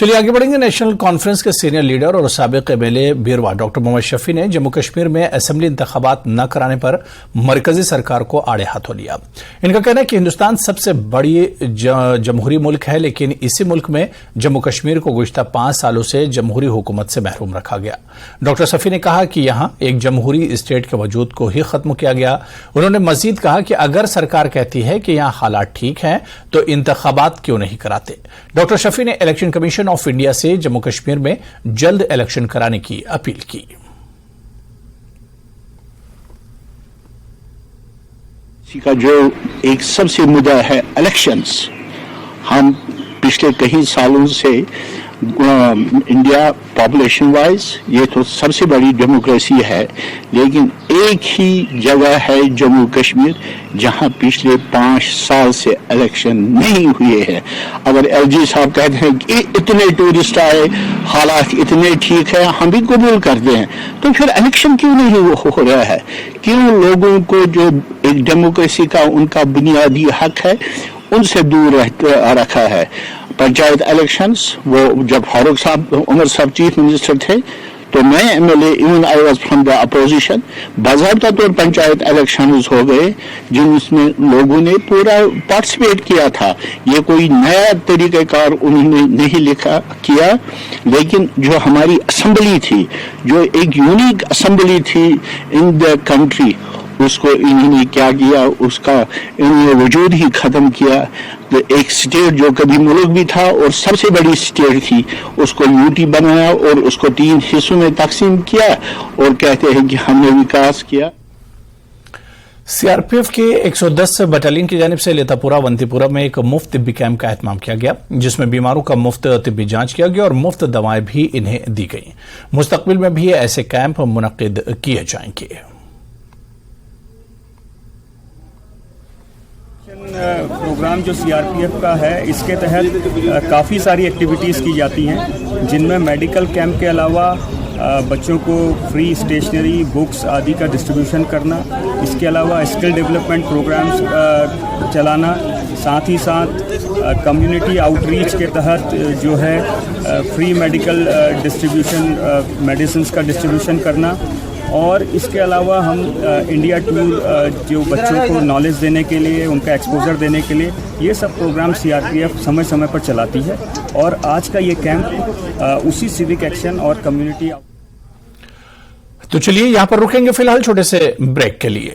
चलिए आगे बढ़ेंगे। नेशनल कॉन्फ्रेंस के सीनियर लीडर और साबिक एमएलए बीरवा डॉक्टर मोहम्मद शफी ने जम्मू कश्मीर में असेंबली इंतखाबात न कराने पर मरकजी सरकार को आड़े हाथों लिया। इनका कहना है कि हिंदुस्तान सबसे बड़ी जमहूरी मुल्क है, लेकिन इसी मुल्क में जम्मू कश्मीर को गुज़िश्ता 5 सालों से जमहूरी हुकूमत से महरूम रखा गया। डॉक्टर शफी ने कहा कि यहां एक जमहूरी स्टेट के वजूद को ही खत्म किया गया। उन्होंने मजीद कहा कि अगर सरकार कहती है कि यहां हालात ठीक हैं तो इंतखाबात क्यों नहीं कराते। डॉक्टर शफी ने इलेक्शन कमीशन ऑफ इंडिया से जम्मू कश्मीर में जल्द इलेक्शन कराने की अपील की। का जो एक सबसे मुद्दा है इलेक्शंस, हम पिछले कई सालों से इंडिया पॉपुलेशन वाइज ये तो सबसे बड़ी डेमोक्रेसी है, लेकिन एक ही जगह है जम्मू कश्मीर जहां पिछले 5 साल से इलेक्शन नहीं हुए हैं। अगर एलजी साहब कहते हैं कि इतने टूरिस्ट आए, हालात इतने ठीक है, हम भी कबूल करते हैं, तो फिर इलेक्शन क्यों नहीं हो रहा है? क्यों लोगों को जो एक डेमोक्रेसी का उनका बुनियादी हक है उनसे दूर रखा है? पंचायत इलेक्शंस, वो जब फारूक साहब उमर साहब चीफ मिनिस्टर थे तो मैं MLA, even I was from the opposition, बाज़ाब्ता तौर पंचायत इलेक्शंस हो गए जिनमें लोगों ने पूरा पार्टिसिपेट किया था। ये कोई नया तरीक़ाकार उन्होंने नहीं किया, लेकिन जो हमारी असेंबली थी, जो एक यूनिक असेंबली थी इन द कंट्री, उसको इन्होंने क्या किया, उसका इन्होंने वजूद ही खत्म किया। तो एक स्टेट जो कभी मुल्क भी था और सबसे बड़ी स्टेट थी, उसको यूटी बनाया और उसको 3 हिस्सों में तकसीम किया और कहते हैं कि हमने विकास किया। सीआरपीएफ के 110 बटालियन की जानिब से लेतापुरा वंतीपुरा में एक मुफ्त तिब्बी कैंप का एहतमाम किया गया, जिसमें बीमारों का मुफ्त तिब्बी जांच किया गया और मुफ्त दवाएं भी इन्हें दी गई। मुस्तकबिल में भी ऐसे कैंप मुनक्किद किए जाएंगे। प्रोग्राम जो सीआरपीएफ का है, इसके तहत काफ़ी सारी एक्टिविटीज़ की जाती हैं, जिनमें मेडिकल कैंप के अलावा बच्चों को फ्री स्टेशनरी, बुक्स आदि का डिस्ट्रीब्यूशन करना, इसके अलावा स्किल डेवलपमेंट प्रोग्राम्स चलाना, साथ ही साथ कम्युनिटी आउटरीच के तहत जो है फ्री मेडिकल डिस्ट्रीब्यूशन, मेडिसिन्स का डिस्ट्रीब्यूशन करना, और इसके अलावा हम इंडिया टूर जो बच्चों को नॉलेज देने के लिए, उनका एक्सपोजर देने के लिए, ये सब प्रोग्राम सीआरपीएफ समय समय पर चलाती है। और आज का ये कैंप उसी सिविक एक्शन और कम्युनिटी। तो चलिए यहां पर रुकेंगे फिलहाल छोटे से ब्रेक के लिए।